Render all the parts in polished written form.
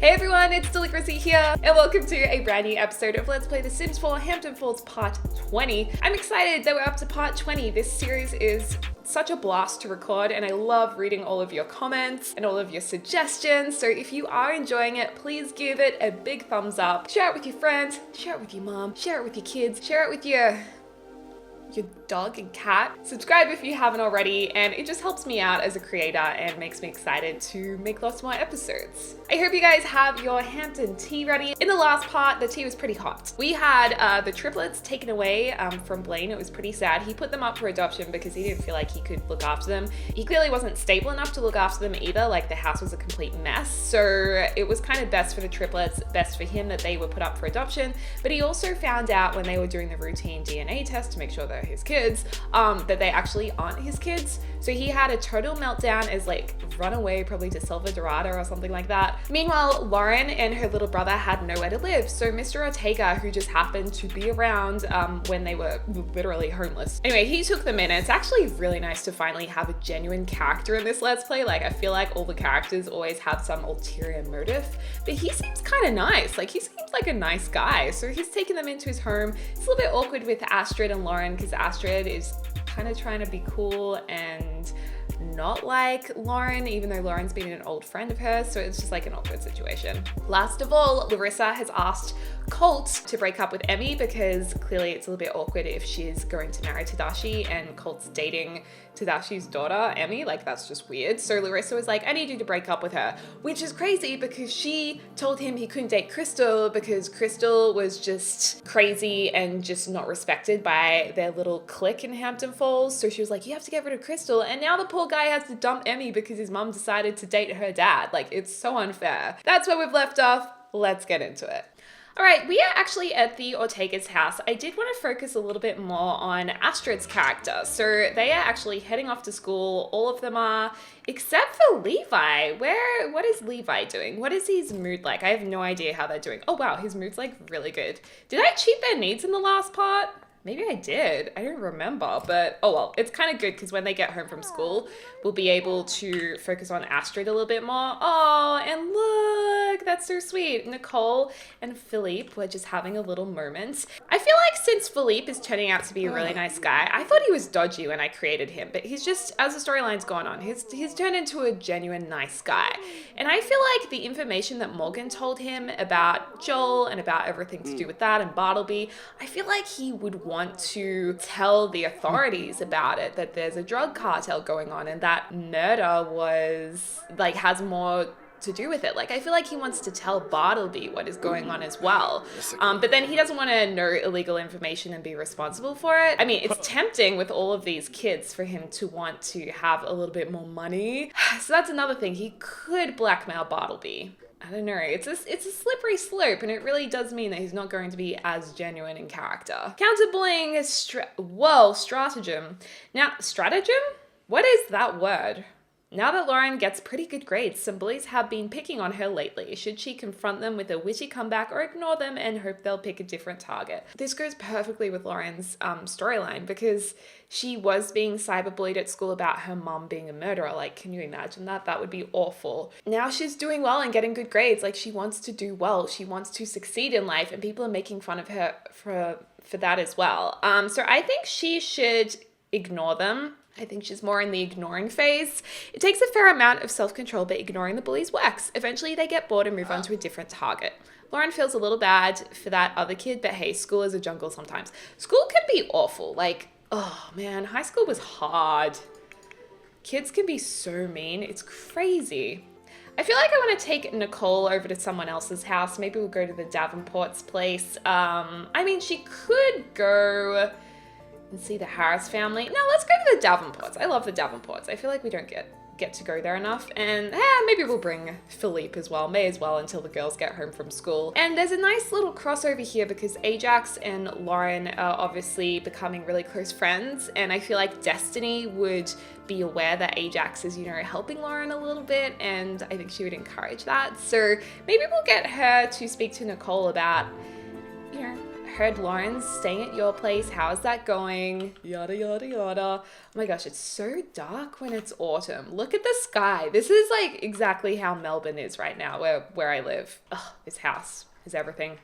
Hey everyone, it's Deligracy here, and welcome to a brand new episode of Let's Play The Sims 4 Hampton Falls Part 20. I'm excited that we're up to Part 20. This series is such a blast to record, and I love reading all of your comments and all of your suggestions. So if you are enjoying it, please give it a big thumbs up. Share it with your friends, share it with your mom, share it with your kids, share it with your dog and cat. Subscribe if you haven't already, and it just helps me out as a creator and makes me excited to make lots more episodes. I hope you guys have your Hampton tea ready. In the last part, the tea was pretty hot. We had the triplets taken away from Blaine. It was pretty sad. He put them up for adoption because he didn't feel like he could look after them. He clearly wasn't stable enough to look after them either. Like, the house was a complete mess. So it was kind of best for the triplets, best for him that they were put up for adoption. But he also found out when they were doing the routine DNA test to make sure they're his kids, that they actually aren't his kids. So he had a total meltdown as like run away probably to Silva Dorada or something like that. Meanwhile, Lauren and her little brother had nowhere to live. So Mr. Ortega, who just happened to be around when they were literally homeless. Anyway, he took them in. It's actually really nice to finally have a genuine character in this Let's Play. Like, I feel like all the characters always have some ulterior motive, but he seems kind of nice. Like, he seems like a nice guy. So he's taken them into his home. It's a little bit awkward with Astrid and Lauren because Astrid is kind of trying to be cool and not like Lauren, even though Lauren's been an old friend of hers, so it's just like an awkward situation. Last of all, Larissa has asked Colt to break up with Emmy because clearly it's a little bit awkward if she's going to marry Tadashi and Colt's dating Tadashi's daughter, Emmy. Like, that's just weird. So Larissa was like, I need you to break up with her, which is crazy because she told him he couldn't date Crystal because Crystal was just crazy and just not respected by their little clique in Hampton Falls. So she was like, you have to get rid of Crystal. And now the poor guy has to dump Emmy because his mom decided to date her dad. Like, it's so unfair. That's where we've left off. Let's get into it. All right, we are actually at the Ortega's house. I did want to focus a little bit more on Astrid's character. So they are actually heading off to school. All of them are, except for Levi. What is Levi doing? What is his mood like? I have no idea how they're doing. Oh wow, his mood's like really good. Did I cheat their needs in the last part? Maybe I did. I don't remember, but oh well, it's kind of good because when they get home from school, we'll be able to focus on Astrid a little bit more. Oh, and look, that's so sweet. Nicole and Philippe were just having a little moment. I feel like since Philippe is turning out to be a really nice guy, I thought he was dodgy when I created him, but he's just, as the storyline's gone on, he's turned into a genuine nice guy. And I feel like the information that Morgan told him about Joel and about everything to do with that and Bartleby, I feel like he would want to tell the authorities about it, that there's a drug cartel going on and that murder was like has more to do with it. Like, I feel like he wants to tell Bartleby what is going on as well. But then he doesn't want to know illegal information and be responsible for it. I mean, it's tempting with all of these kids for him to want to have a little bit more money. So that's another thing. He could blackmail Bartleby. I don't know, it's a slippery slope, and it really does mean that he's not going to be as genuine in character. Counter-bullying stratagem. Now, stratagem? What is that word? Now that Lauren gets pretty good grades, some bullies have been picking on her lately. Should she confront them with a witty comeback or ignore them and hope they'll pick a different target? This goes perfectly with Lauren's storyline because she was being cyberbullied at school about her mom being a murderer. Like, can you imagine that? That would be awful. Now she's doing well and getting good grades. Like, she wants to do well. She wants to succeed in life, and people are making fun of her for that as well. So I think she should ignore them. I think she's more in the ignoring phase. It takes a fair amount of self-control, but ignoring the bullies works. Eventually they get bored and move on to a different target. Lauren feels a little bad for that other kid, but hey, school is a jungle sometimes. School can be awful. Like, oh man, high school was hard. Kids can be so mean. It's crazy. I feel like I want to take Nicole over to someone else's house. Maybe we'll go to the Davenport's place. I mean, she could go and see the Harris family. No, let's go to the Davenports. I love the Davenports. I feel like we don't get to go there enough. And maybe we'll bring Philippe as well. May as well until the girls get home from school. And there's a nice little crossover here because Ajax and Lauren are obviously becoming really close friends. And I feel like Destiny would be aware that Ajax is, you know, helping Lauren a little bit. And I think she would encourage that. So maybe we'll get her to speak to Nicole about, you know, Heard Lauren's staying at your place. How's that going? Yada, yada, yada. Oh my gosh, it's so dark when it's autumn. Look at the sky. This is like exactly how Melbourne is right now, where I live. Ugh, this house is everything.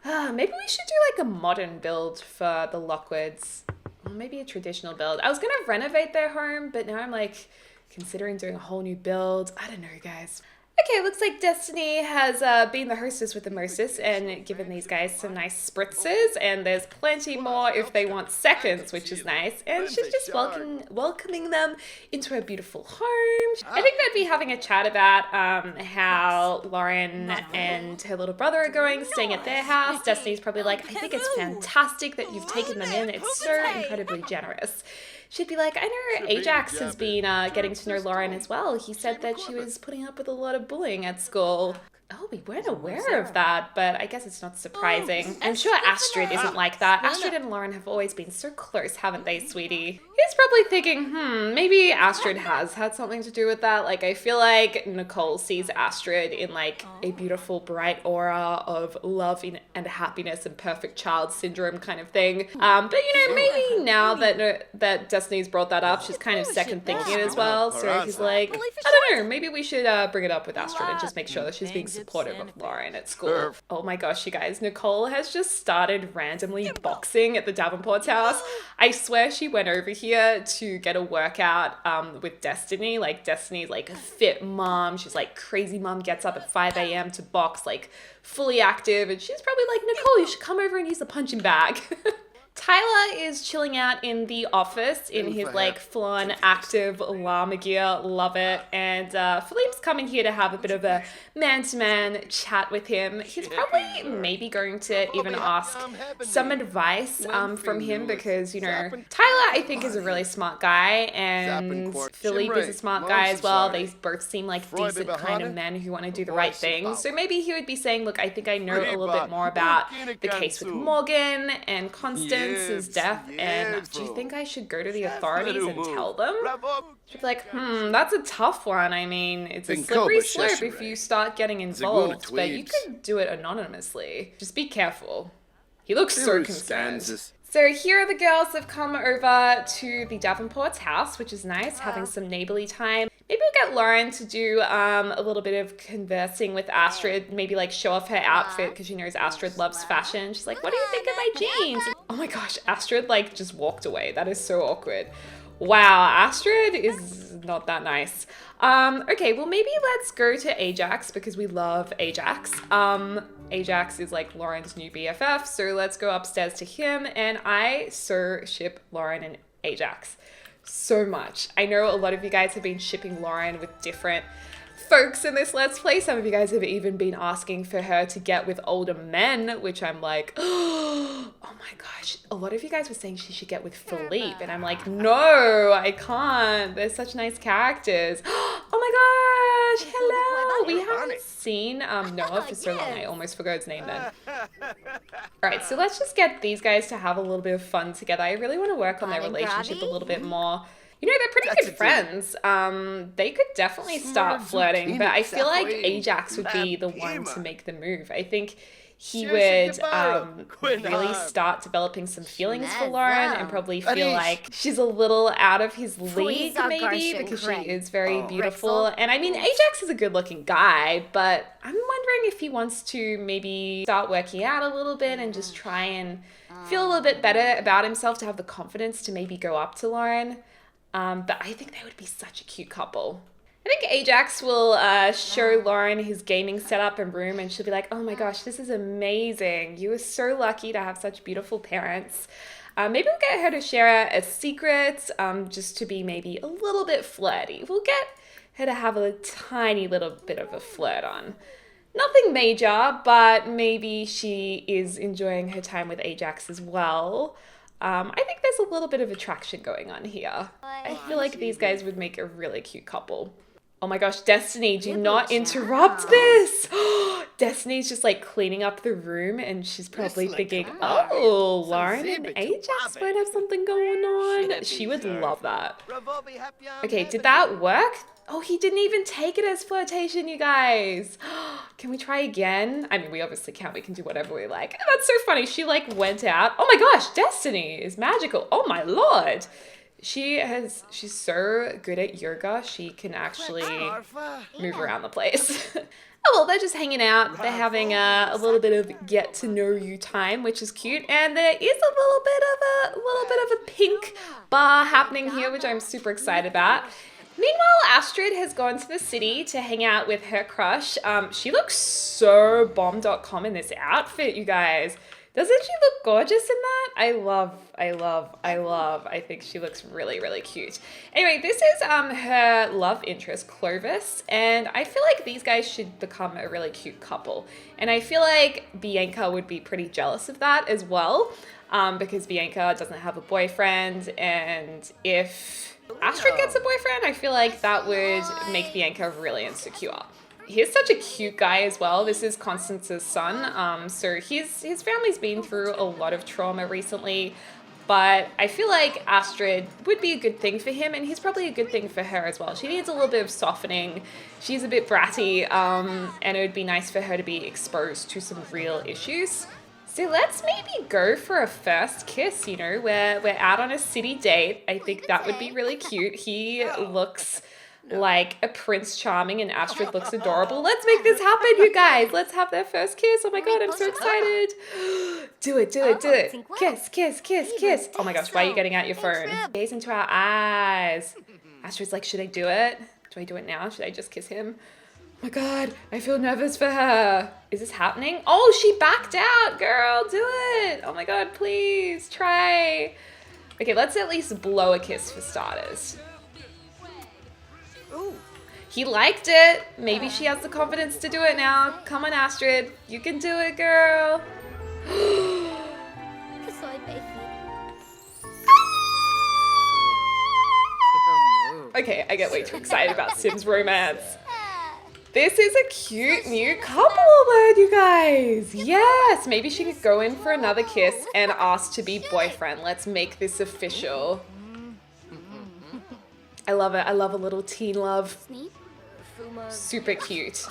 Maybe we should do like a modern build for the Lockwoods. Or maybe a traditional build. I was gonna renovate their home, but now I'm like considering doing a whole new build. I don't know, guys. Okay, looks like Destiny has been the hostess with the mostest and given these guys some nice spritzes, and there's plenty more if they want seconds, which is nice. And she's just welcoming them into her beautiful home. I think they'd be having a chat about how Lauren and her little brother are going, staying at their house. Destiny's probably like, I think it's fantastic that you've taken them in. It's so incredibly generous. She'd be like, I know Ajax has been getting to know Lauren as well. He said that she was putting up with a lot of bullying at school. Oh, we weren't aware of that, but I guess it's not surprising. I'm sure Astrid isn't like that. Astrid and Lauren have always been so close, haven't they, sweetie? He's probably thinking, maybe Astrid has had something to do with that. Like, I feel like Nicole sees Astrid in like a beautiful, bright aura of love and happiness and perfect child syndrome kind of thing. But you know, maybe now that Destiny's brought that up, she's kind of second thinking it as well. So he's like, I don't know, maybe we should bring it up with Astrid and just make sure that she's being supportive of Lauren at school. Oh my gosh, you guys, Nicole has just started randomly boxing at the Davenport's house. I swear she went over here to get a workout with Destiny. Like, Destiny's like a fit mom. She's like crazy mom, gets up at 5 a.m. to box, like fully active. And she's probably like, Nicole, you should come over and use the punching bag. Tyler is chilling out in the office in his like full-on active llama gear, love it. And Philippe's coming here to have a bit of a man-to-man chat with him. He's probably maybe going to even ask some advice from him because, you know, Tyler I think is a really smart guy and Philippe is a smart guy as well. They both seem like decent kind of men who want to do the right thing. So maybe he would be saying, look, I think I know a little bit more about the case with Morgan and Constance. His death, and do you think I should go to the authorities and tell them? She'd be like, that's a tough one. I mean, it's a slippery slope if you start getting involved, but you could do it anonymously. Just be careful. He looks so concerned. So here are the girls that have come over to the Davenport's house, which is nice, having some neighborly time. Maybe we'll get Lauren to do a little bit of conversing with Astrid, maybe like show off her outfit because she knows Astrid loves fashion. She's like, what do you think of my jeans? Oh my gosh, Astrid like just walked away. That is so awkward. Wow, Astrid is not that nice. Okay, well maybe let's go to Ajax because we love Ajax. Ajax is like Lauren's new BFF, so let's go upstairs to him, and I so ship Lauren and Ajax so much. I know a lot of you guys have been shipping Lauren with different folks in this Let's Play. Some of you guys have even been asking for her to get with older men, which I'm like, oh my gosh. A lot of you guys were saying she should get with Philippe, and I'm like, no, I can't. They're such nice characters. Oh my gosh, hello. We haven't seen Noah for so long. I almost forgot his name then. All right, so let's just get these guys to have a little bit of fun together. I really want to work on their relationship a little bit more. You know, they're pretty good friends. They could definitely start flirting, but I feel like Ajax would be the one to make the move. I think he would really start developing some feelings for Lauren and probably feel like she's a little out of his league maybe because she is very beautiful. And I mean, Ajax is a good looking guy, but I'm wondering if he wants to maybe start working out a little bit and just try and feel a little bit better about himself to have the confidence to maybe go up to Lauren. But I think they would be such a cute couple. I think Ajax will show Lauren his gaming setup and room, and she'll be like, oh my gosh, this is amazing. You were so lucky to have such beautiful parents. Maybe we'll get her to share a secret, just to be maybe a little bit flirty. We'll get her to have a tiny little bit of a flirt on. Nothing major, but maybe she is enjoying her time with Ajax as well. I think there's a little bit of attraction going on here. I feel like these guys would make a really cute couple. Oh my gosh, Destiny, do not interrupt this. Destiny's just like cleaning up the room and she's probably thinking, oh, Lauren and Ajax might have something going on. She would love that. Okay, did that work? Oh, he didn't even take it as flirtation, you guys. Can we try again? I mean, we obviously can't. We can do whatever we like. That's so funny. She like went out. Oh my gosh, Destiny is magical. Oh my lord. She's so good at yoga. She can actually move around the place. Oh, well, they're just hanging out. They're having a little bit of get to know you time, which is cute. And there is a little bit of a pink bar happening here, which I'm super excited about. Meanwhile, Astrid has gone to the city to hang out with her crush. She looks so bomb.com in this outfit, you guys. Doesn't she look gorgeous in that? I think she looks really, really cute. Anyway, this is her love interest, Clovis, and I feel like these guys should become a really cute couple. And I feel like Bianca would be pretty jealous of that as well, because Bianca doesn't have a boyfriend, and if Astrid gets a boyfriend, I feel like that would make Bianca really insecure. He's such a cute guy as well. This is Constance's son. So his family's been through a lot of trauma recently, but I feel like Astrid would be a good thing for him, and he's probably a good thing for her as well. She needs a little bit of softening. She's a bit bratty, and it would be nice for her to be exposed to some real issues. So let's maybe go for a first kiss, you know, we're out on a city date. I think that would be really cute. He looks like a Prince Charming and Astrid looks adorable. Let's make this happen, you guys. Let's have their first kiss. Oh my god, I'm so excited. Do it. Kiss. Oh my gosh, why are you getting out your phone? Gaze into our eyes. Astrid's like, should I do it? Do I do it now? Should I just kiss him? Oh my god, I feel nervous for her. Is this happening? Oh, she backed out, girl. Do it. Oh my god, please try. Okay, let's at least blow a kiss for starters. Ooh. He liked it. Maybe she has the confidence to do it now. Come on, Astrid. You can do it, girl. Okay, I get way too excited about Sims romance. This is a cute new couple alert, you guys. Yes, maybe she could go in for another kiss and ask to be boyfriend. Let's make this official. I love it. I love a little teen love. Super cute.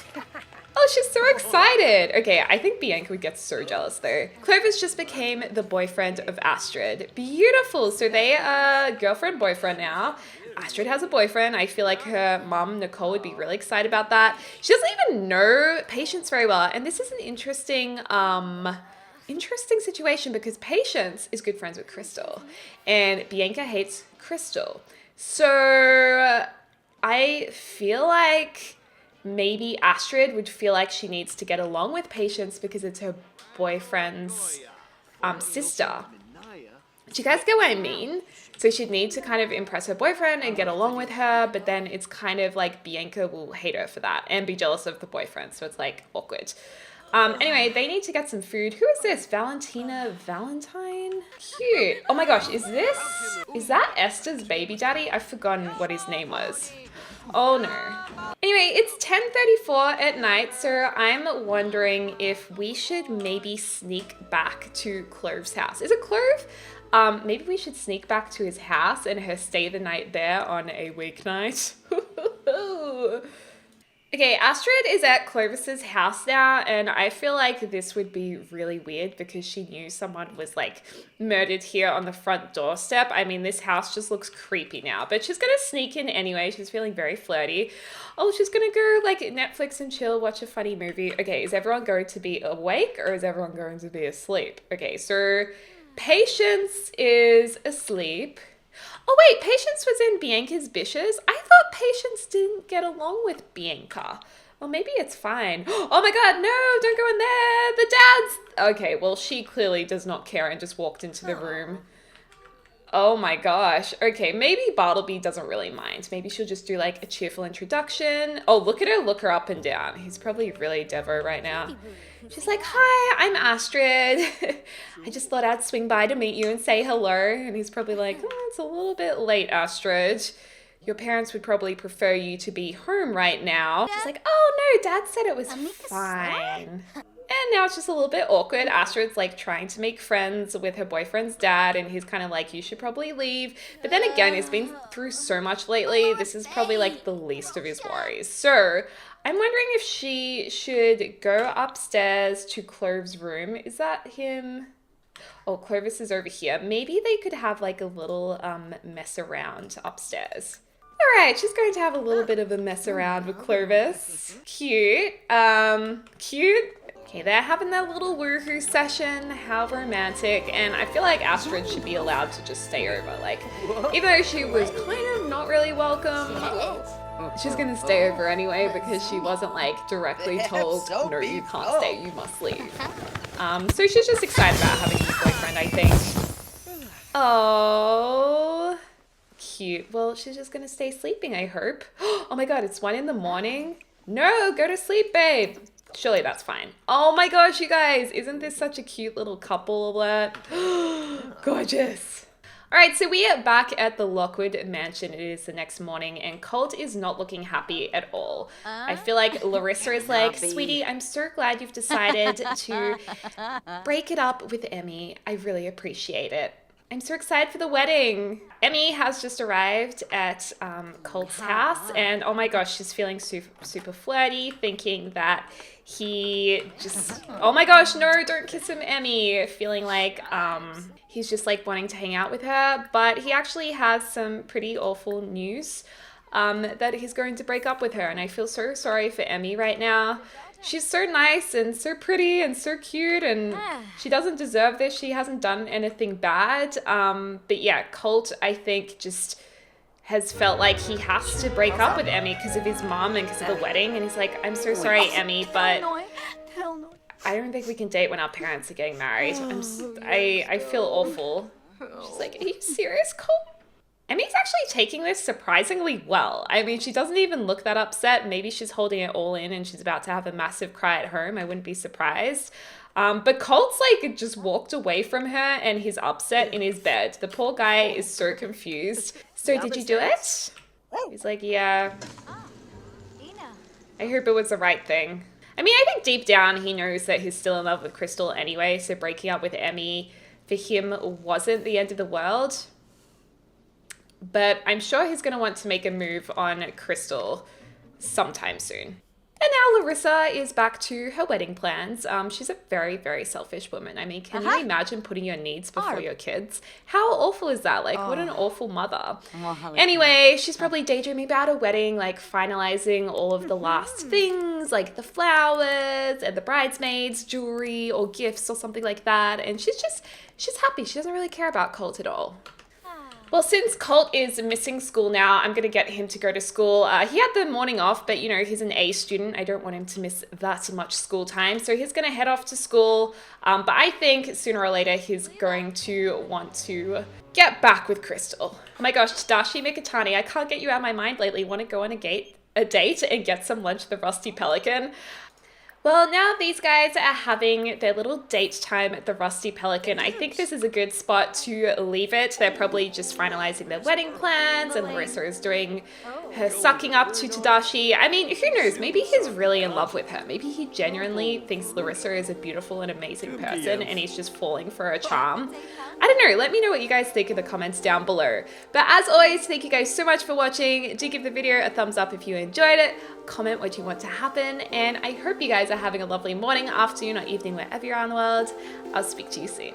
Oh, she's so excited. Okay, I think Bianca would get so jealous though. Clovis just became the boyfriend of Astrid. Beautiful. So they are girlfriend-boyfriend now. Astrid has a boyfriend. I feel like her mom, Nicole, would be really excited about that. She doesn't even know Patience very well. And this is an interesting situation because Patience is good friends with Crystal. And Bianca hates Crystal. So I feel like maybe Astrid would feel like she needs to get along with Patience because it's her boyfriend's sister. Do you guys get what I mean? So she'd need to kind of impress her boyfriend and get along with her, but then it's kind of like Bianca will hate her for that and be jealous of the boyfriend. So it's like awkward. Anyway, they need to get some food. Who is this? Valentine? Cute. Oh my gosh, is that Esther's baby daddy? I've forgotten what his name was. Oh no. Anyway, it's 10:34 at night, so I'm wondering if we should maybe sneak back to Clove's house. Is it Clove? Maybe we should sneak back to his house and her stay the night there on a weeknight. Okay, Astrid is at Clovis's house now, and I feel like this would be really weird because she knew someone was like murdered here on the front doorstep. I mean, this house just looks creepy now, but she's gonna sneak in anyway. She's feeling very flirty. Oh, she's gonna go like Netflix and chill, watch a funny movie. Okay, is everyone going to be awake or is everyone going to be asleep? Okay, so Patience is asleep. Oh wait, Patience was in Bianca's Bishes. I thought Patience didn't get along with Bianca. Well, maybe it's fine. Oh my god, no, don't go in there. The dad's... Okay, well, she clearly does not care and just walked into the room. Oh my gosh. Okay, maybe Bartleby doesn't really mind. Maybe she'll just do like a cheerful introduction. Oh, look at her, look her up and down. He's probably really Devo right now. She's like, hi, I'm Astrid. I just thought I'd swing by to meet you and say hello. And he's probably like, oh, it's a little bit late, Astrid. Your parents would probably prefer you to be home right now. She's like, oh no, Dad said it was fine. And now it's just a little bit awkward. Astrid's like trying to make friends with her boyfriend's dad, and he's kind of like, you should probably leave. But then again, he's been through so much lately. This is probably like the least of his worries. So I'm wondering if she should go upstairs to Clove's room. Is that him? Oh, Clovis is over here. Maybe they could have like a little mess around upstairs. All right, she's going to have a little bit of a mess around with Clovis. Cute. Cute. Okay, they're having that little woohoo session. How romantic. And I feel like Astrid should be allowed to just stay over. Like, even though she was kind of not really welcome, she's gonna stay over anyway because she wasn't like directly told, no, you can't stay, you must leave. So she's just excited about having a new boyfriend, I think. Oh, cute. Well, she's just gonna stay sleeping, I hope. Oh my god, it's 1 in the morning. No, go to sleep, babe. Surely that's fine. Oh my gosh, you guys, isn't this such a cute little couple alert? Gorgeous. All right, so we are back at the Lockwood mansion. It is the next morning and Colt is not looking happy at all. I feel like Larissa is like, sweetie, I'm so glad you've decided to break it up with Emmy. I really appreciate it. I'm so excited for the wedding. Emmy has just arrived at Colt's house and oh my gosh, she's feeling super flirty, thinking that he just, oh my gosh, no, don't kiss him, Emmy. Feeling like he's just like wanting to hang out with her, but he actually has some pretty awful news that he's going to break up with her and I feel so sorry for Emmy right now. She's so nice and so pretty and so cute and she doesn't deserve this. She hasn't done anything bad. But yeah, Colt, I think, just has felt like he has to break up with Emmy because of his mom and because of the wedding. And he's like, I'm so sorry, Emmy, but I don't think we can date when our parents are getting married. I feel awful. She's like, are you serious, Colt? Emmy's actually taking this surprisingly well. I mean, she doesn't even look that upset. Maybe she's holding it all in and she's about to have a massive cry at home. I wouldn't be surprised. But Colt's like just walked away from her and he's upset in his bed. The poor guy is so confused. So did you do it? He's like, yeah. I hope it was the right thing. I mean, I think deep down he knows that he's still in love with Crystal anyway. So breaking up with Emmy for him wasn't the end of the world. But I'm sure he's going to want to make a move on Crystal sometime soon. And now Larissa is back to her wedding plans. She's a very, very selfish woman. I mean, can you imagine putting your needs before your kids? How awful is that? Like, what an awful mother. Anyway, she's probably daydreaming about a wedding, like finalizing all of the last things, like the flowers and the bridesmaids, jewelry or gifts or something like that. And she's happy. She doesn't really care about Colt at all. Well, since Colt is missing school now, I'm going to get him to go to school. He had the morning off, but, you know, he's an A student. I don't want him to miss that much school time. So he's going to head off to school. But I think sooner or later he's going to want to get back with Crystal. Oh my gosh, Tadashi Mikitani, I can't get you out of my mind lately. Want to go on a date and get some lunch at the Rusty Pelican? Well, now these guys are having their little date time at the Rusty Pelican. I think this is a good spot to leave it. They're probably just finalizing their wedding plans and Larissa is doing her sucking up to Tadashi. I mean, who knows? Maybe he's really in love with her. Maybe he genuinely thinks Larissa is a beautiful and amazing person and he's just falling for her charm. I don't know. Let me know what you guys think in the comments down below. But as always, thank you guys so much for watching. Do give the video a thumbs up if you enjoyed it. Comment what you want to happen. And I hope you guys are having a lovely morning, afternoon, or evening, wherever you are in the world. I'll speak to you soon.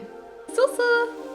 So.